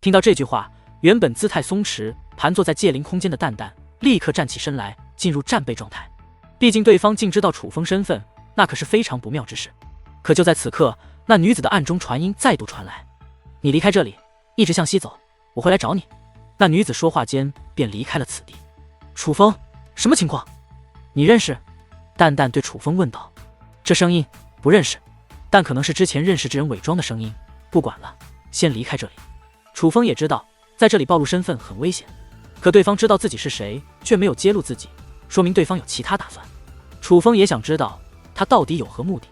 听到这句话，原本姿态松弛、盘坐在界灵空间的蛋蛋立刻站起身来，进入战备状态。毕竟对方竟知道楚风身份，那可是非常不妙之事。可就在此刻，那女子的暗中传音再度传来：“你离开这里，一直向西走，我会来找你。”那女子说话间便离开了此地。楚风，什么情况？你认识？蛋蛋对楚风问道。这声音不认识，但可能是之前认识之人伪装的声音。不管了，先离开这里。楚风也知道在这里暴露身份很危险，可对方知道自己是谁，却没有揭露自己，说明对方有其他打算。楚风也想知道他到底有何目的，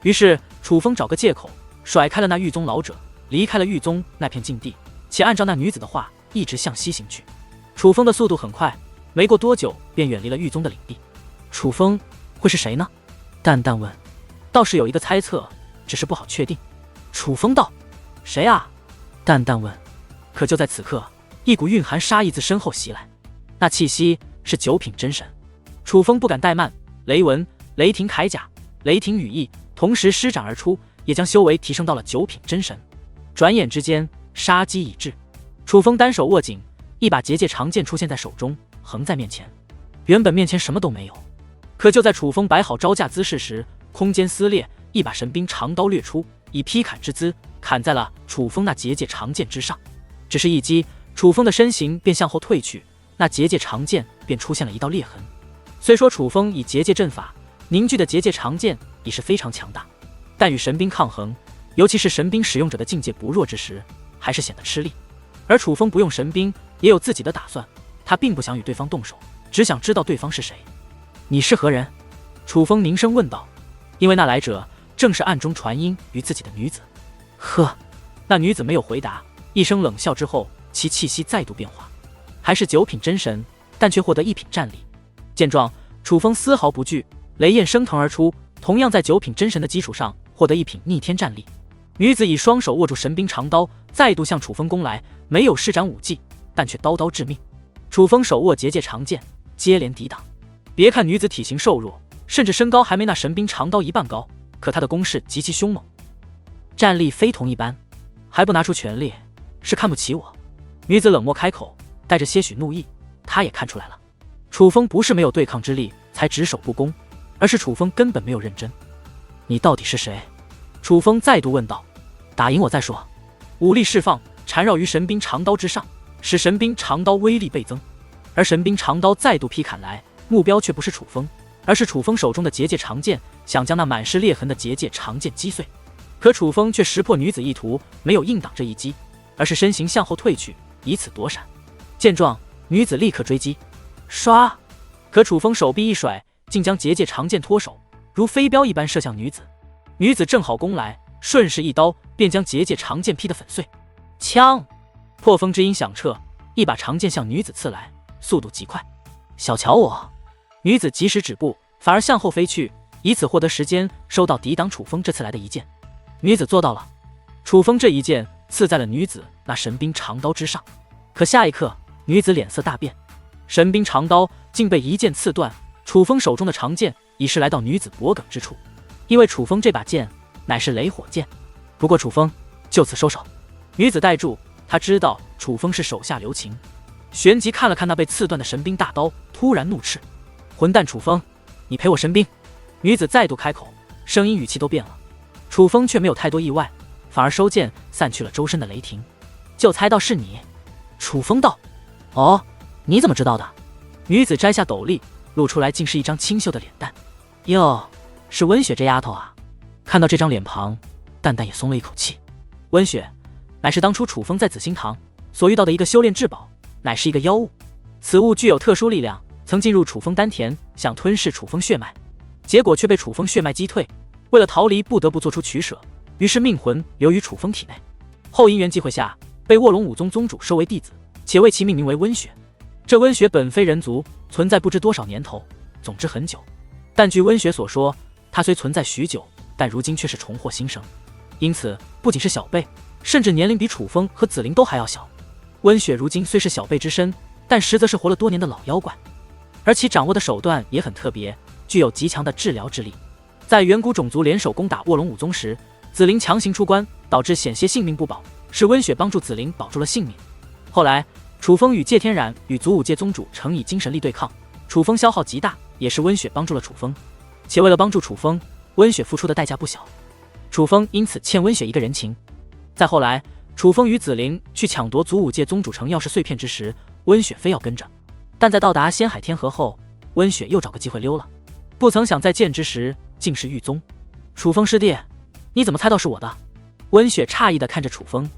于是楚风找个借口甩开了那狱宗老者，离开了狱宗那片禁地，且按照那女子的话一直向西行去。楚风的速度很快，没过多久便远离了狱宗的领地。楚风会是谁呢？蛋蛋问。倒是有一个猜测，只是不好确定。楚风道：“谁啊？”蛋蛋问。可就在此刻，一股蕴含杀意自身后袭来，那气息是九品真神。楚风不敢怠慢，雷纹、雷霆铠甲、雷霆羽翼同时施展而出，也将修为提升到了九品真神。转眼之间，杀机已至。楚风单手握紧，一把结界长剑出现在手中，横在面前。原本面前什么都没有，可就在楚风摆好招架姿势时，空间撕裂，一把神兵长刀掠出，以劈砍之姿砍在了楚风那结界长剑之上。只是一击，楚风的身形便向后退去，那结界长剑便出现了一道裂痕。虽说楚风以结界阵法凝聚的结界长剑已是非常强大，但与神兵抗衡，尤其是神兵使用者的境界不弱之时，还是显得吃力。而楚风不用神兵也有自己的打算，他并不想与对方动手，只想知道对方是谁。你是何人？楚风凝声问道。因为那来者正是暗中传音于自己的女子。呵，那女子没有回答，一声冷笑之后，其气息再度变化，还是九品真神，但却获得一品战力。见状，楚风丝毫不惧，雷焰升腾而出，同样在九品真神的基础上获得一品逆天战力。女子以双手握住神兵长刀，再度向楚风攻来，没有施展武技，但却刀刀致命。楚风手握结界长剑，接连抵挡。别看女子体型瘦弱，甚至身高还没那神兵长刀一半高，可她的攻势极其凶猛，战力非同一般，还不拿出全力，是看不起我。女子冷漠开口，带着些许怒意。她也看出来了，楚风不是没有对抗之力才只守不攻，而是楚风根本没有认真。你到底是谁？楚风再度问道。打赢我再说。武力释放，缠绕于神兵长刀之上，使神兵长刀威力倍增。而神兵长刀再度劈砍来，目标却不是楚风，而是楚风手中的结界长剑，想将那满是裂痕的结界长剑击碎。可楚风却识破女子意图，没有硬挡这一击，而是身形向后退去，以此躲闪。见状，女子立刻追击，唰！可楚风手臂一甩，竟将结界长剑脱手，如飞镖一般射向女子。女子正好攻来，顺势一刀便将结界长剑劈得粉碎。枪！破风之音响彻，一把长剑向女子刺来，速度极快。小瞧我！女子及时止步，反而向后飞去，以此获得时间收到抵挡楚风这次来的一剑。女子做到了。楚风这一剑刺在了女子那神兵长刀之上，可下一刻，女子脸色大变，神兵长刀竟被一剑刺断。楚风手中的长剑已是来到女子脖颈之处，因为楚风这把剑乃是雷火剑。不过楚风就此收手。女子呆住，她知道楚风是手下留情，旋即看了看那被刺断的神兵大刀，突然怒斥：混蛋楚风，你赔我神兵！女子再度开口，声音语气都变了。楚风却没有太多意外，反而收剑散去了周身的雷霆。就猜到是你。楚风道：哦，你怎么知道的？女子摘下斗笠，露出来竟是一张清秀的脸蛋。哟，是温雪这丫头啊！看到这张脸庞，蛋蛋也松了一口气。温雪乃是当初楚风在紫星堂所遇到的一个修炼至宝，乃是一个妖物。此物具有特殊力量，曾进入楚风丹田，想吞噬楚风血脉，结果却被楚风血脉击退。为了逃离，不得不做出取舍，于是命魂留于楚风体内。后因缘际会下，被卧龙武宗宗主收为弟子，且为其命名为温雪。这温雪本非人族，存在不知多少年头，总之很久。但据温雪所说，她虽存在许久，但如今却是重获新生。因此不仅是小辈，甚至年龄比楚风和紫菱都还要小。温雪如今虽是小辈之身，但实则是活了多年的老妖怪，而其掌握的手段也很特别，具有极强的治疗之力。在远古种族联手攻打卧龙武宗时，紫菱强行出关，导致险些性命不保，是温雪帮助紫菱保住了性命。后来，楚风与介天然与祖武界宗主乘以精神力对抗，楚风消耗极大，也是温雪帮助了楚风。且为了帮助楚风，温雪付出的代价不小，楚风因此欠温雪一个人情。再后来，楚风与紫菱去抢夺祖武界宗主城钥匙碎片之时，温雪非要跟着，但在到达仙海天河后，温雪又找个机会溜了。不曾想再见之时，竟是玉宗。楚风师弟，你怎么猜到是我的？温雪诧异地看着楚风，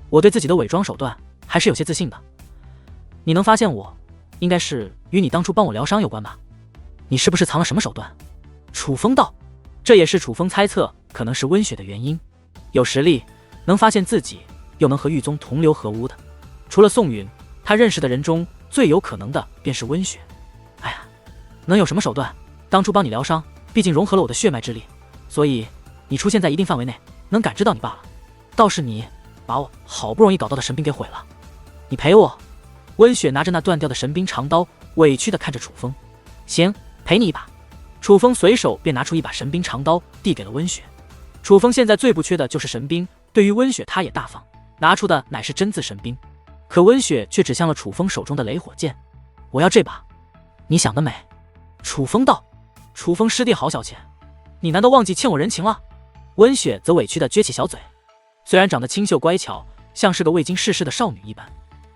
我对自己的伪装手段还是有些自信的。你能发现我，应该是与你当初帮我疗伤有关吧？你是不是藏了什么手段？楚风道。这也是楚风猜测可能是温雪的原因。有实力，能发现自己，又能和玉宗同流合污的，除了宋允，他认识的人中最有可能的便是温雪。哎呀，能有什么手段？当初帮你疗伤，毕竟融合了我的血脉之力，所以你出现在一定范围内，能感知到你罢了。倒是你，把我好不容易搞到的神兵给毁了。你赔我！温雪拿着那断掉的神兵长刀，委屈地看着楚风。行，赔你一把。楚风随手便拿出一把神兵长刀，递给了温雪。楚风现在最不缺的就是神兵，对于温雪他也大方，拿出的乃是真字神兵。可温雪却指向了楚风手中的雷火剑。我要这把。你想得美。楚风道。楚风师弟好小气，你难道忘记欠我人情了？温雪则委屈地撅起小嘴。虽然长得清秀乖巧，像是个未经世事的少女一般，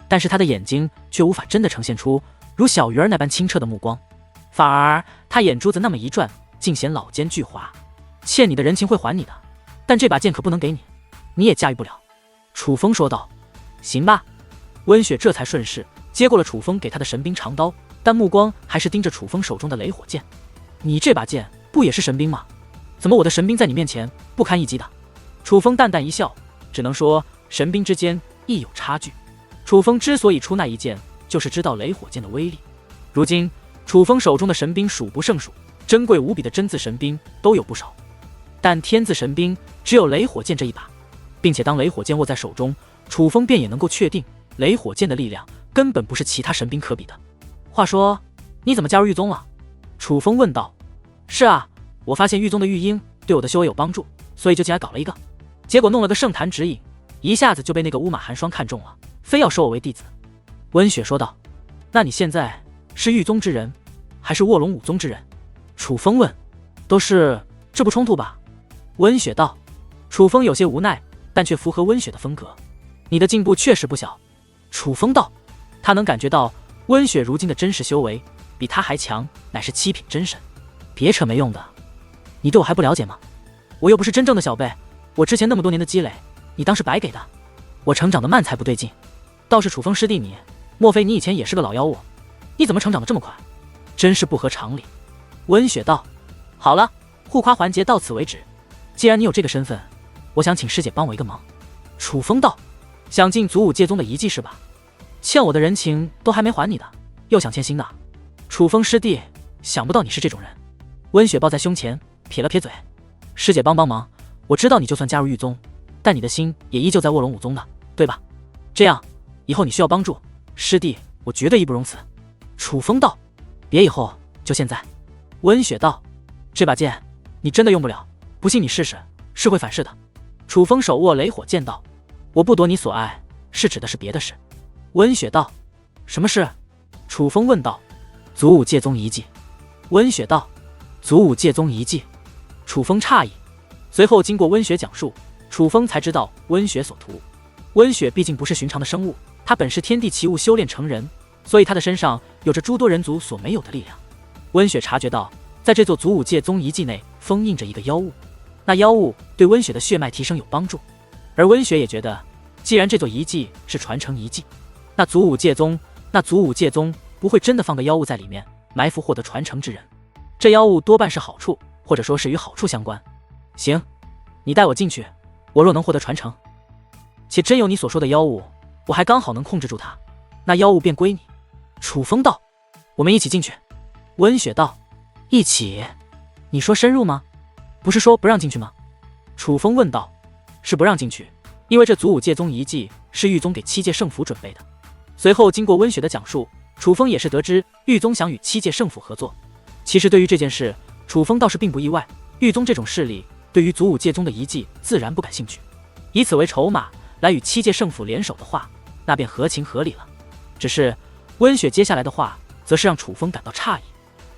但是她的眼睛却无法真的呈现出如小鱼儿那般清澈的目光，反而她眼珠子那么一转，竟显老奸巨猾。欠你的人情会还你的，但这把剑可不能给你，你也驾驭不了。楚风说道。行吧。温雪这才顺势接过了楚风给她的神兵长刀，但目光还是盯着楚风手中的雷火剑。你这把剑不也是神兵吗？怎么我的神兵在你面前不堪一击的？楚风淡淡一笑，只能说神兵之间亦有差距。楚风之所以出那一剑，就是知道雷火剑的威力。如今楚风手中的神兵数不胜数，珍贵无比的真字神兵都有不少，但天字神兵只有雷火剑这一把，并且当雷火剑握在手中，楚风便也能够确定雷火剑的力量根本不是其他神兵可比的。话说，你怎么加入玉宗了？楚风问道。是啊，我发现玉宗的玉婴对我的修为有帮助，所以就进来搞了一个，结果弄了个圣坛指引，一下子就被那个乌马寒霜看中了，非要收我为弟子。温雪说道。那你现在是玉宗之人，还是卧龙武宗之人？楚风问。都是，这不冲突吧？温雪道。楚风有些无奈，但却符合温雪的风格。你的进步确实不小。楚风道。他能感觉到温雪如今的真实修为比他还强，乃是七品真神。别扯没用的，你对我还不了解吗？我又不是真正的小辈，我之前那么多年的积累，你当是白给的？我成长的慢才不对劲。倒是楚风师弟你，莫非你以前也是个老妖物？你怎么成长的这么快？真是不合常理。温雪道。好了，互夸环节到此为止。既然你有这个身份，我想请师姐帮我一个忙。楚风道。想进祖武界宗的遗迹是吧？欠我的人情都还没还你的，又想欠新的？楚风师弟，想不到你是这种人。温雪抱在胸前，撇了撇嘴。师姐帮忙，我知道你就算加入玉宗，但你的心也依旧在卧龙武宗的，对吧？这样，以后你需要帮助，师弟我绝对义不容辞。楚风道。别以后，就现在。温雪道。这把剑，你真的用不了，不信你试试，是会反噬的。楚风手握雷火剑道。我不夺你所爱，是指的是别的事。温雪道。什么事？楚风问道。祖武界宗遗迹。温雪道。祖武界宗遗迹。楚风诧异，随后经过温雪讲述，楚风才知道温雪所图。温雪毕竟不是寻常的生物，她本是天地奇物修炼成人，所以她的身上有着诸多人族所没有的力量。温雪察觉到，在这座祖武界宗遗迹内封印着一个妖物，那妖物对温雪的血脉提升有帮助。而温雪也觉得，既然这座遗迹是传承遗迹，那祖武界宗不会真的放个妖物在里面埋伏获得传承之人。这妖物多半是好处，或者说是与好处相关。行，你带我进去，我若能获得传承，且真有你所说的妖物，我还刚好能控制住它，那妖物便归你。楚风道。我们一起进去。温雪道。一起？你说深入吗？不是说不让进去吗？楚风问道。是不让进去，因为这祖武界宗遗迹是玉宗给七界圣府准备的。随后经过温雪的讲述，楚风也是得知玉宗想与七界圣府合作。其实对于这件事，楚风倒是并不意外，玉宗这种势力对于祖武界宗的遗迹自然不感兴趣。以此为筹码，来与七界圣府联手的话，那便合情合理了。只是温雪接下来的话，则是让楚风感到诧异。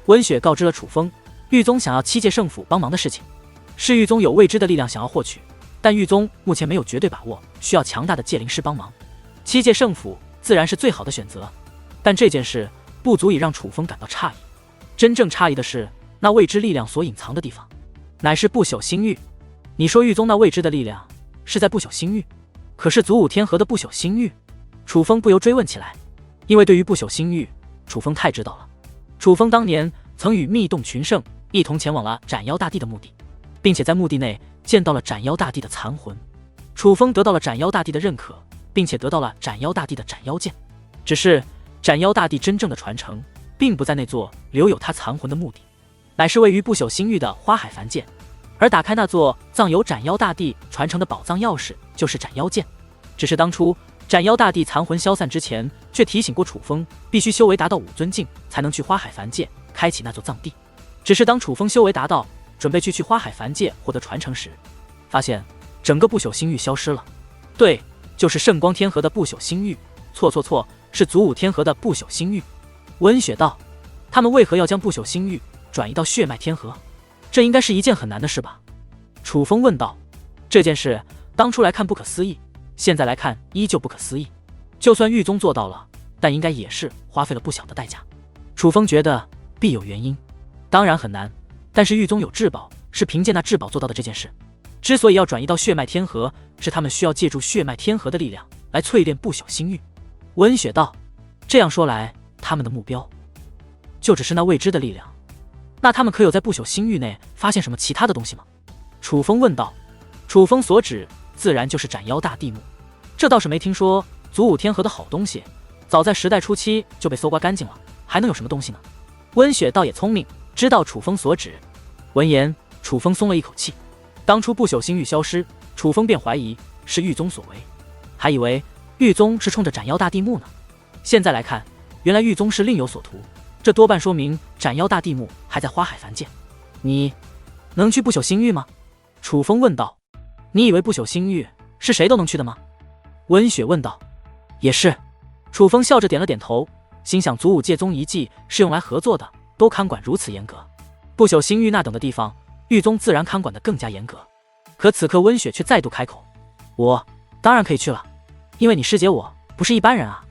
温雪告知了楚风，玉宗想要七界圣府帮忙的事情，是玉宗有未知的力量想要获取，但玉宗目前没有绝对把握，需要强大的界灵师帮忙。七界圣府自然是最好的选择，但这件事不足以让楚风感到诧异。真正诧异的是，那未知力量所隐藏的地方，乃是不朽星域。你说玉宗那未知的力量是在不朽星域？可是祖武天河的不朽星域？楚风不由追问起来，因为对于不朽星域，楚风太知道了。楚风当年曾与密洞群圣一同前往了斩妖大帝的墓地，并且在墓地内见到了斩妖大帝的残魂。楚风得到了斩妖大帝的认可，并且得到了斩妖大帝的斩妖剑。只是斩妖大帝真正的传承，并不在那座留有他残魂的墓地，乃是位于不朽星域的花海凡剑。而打开那座藏有斩妖大帝传承的宝藏钥匙，就是斩妖剑。只是当初斩妖大帝残魂消散之前，却提醒过楚风，必须修为达到5尊境，才能去花海凡界开启那座藏地。只是当楚风修为达到，准备去花海凡界获得传承时，发现整个不朽星域消失了。对，就是圣光天河的不朽星域。错，是祖武天河的不朽星域。温雪道，他们为何要将不朽星域转移到血脉天河？这应该是一件很难的事吧？楚风问道。这件事当初来看不可思议，现在来看依旧不可思议。就算玉宗做到了，但应该也是花费了不小的代价。楚风觉得必有原因，当然很难，但是玉宗有至宝，是凭借那至宝做到的这件事。之所以要转移到血脉天河，是他们需要借助血脉天河的力量来淬炼不朽星域。温雪道，这样说来，他们的目标就只是那未知的力量。那他们可有在不朽星域内发现什么其他的东西吗？楚风问道。楚风所指自然就是斩妖大帝墓，这倒是没听说祖武天河的好东西，早在时代初期就被搜刮干净了，还能有什么东西呢？温雪倒也聪明，知道楚风所指。闻言，楚风松了一口气。当初不朽星域消失，楚风便怀疑是玉宗所为，还以为玉宗是冲着斩妖大帝墓呢。现在来看，原来玉宗是另有所图，这多半说明斩妖大帝墓还在花海凡界。你能去不朽星域吗？楚风问道。你以为不朽星域是谁都能去的吗？温雪问道。也是。楚风笑着点了点头，心想祖武界宗遗迹是用来合作的，都看管如此严格，不朽星域那等的地方，玉宗自然看管得更加严格。可此刻温雪却再度开口，我当然可以去了，因为你师姐我不是一般人啊。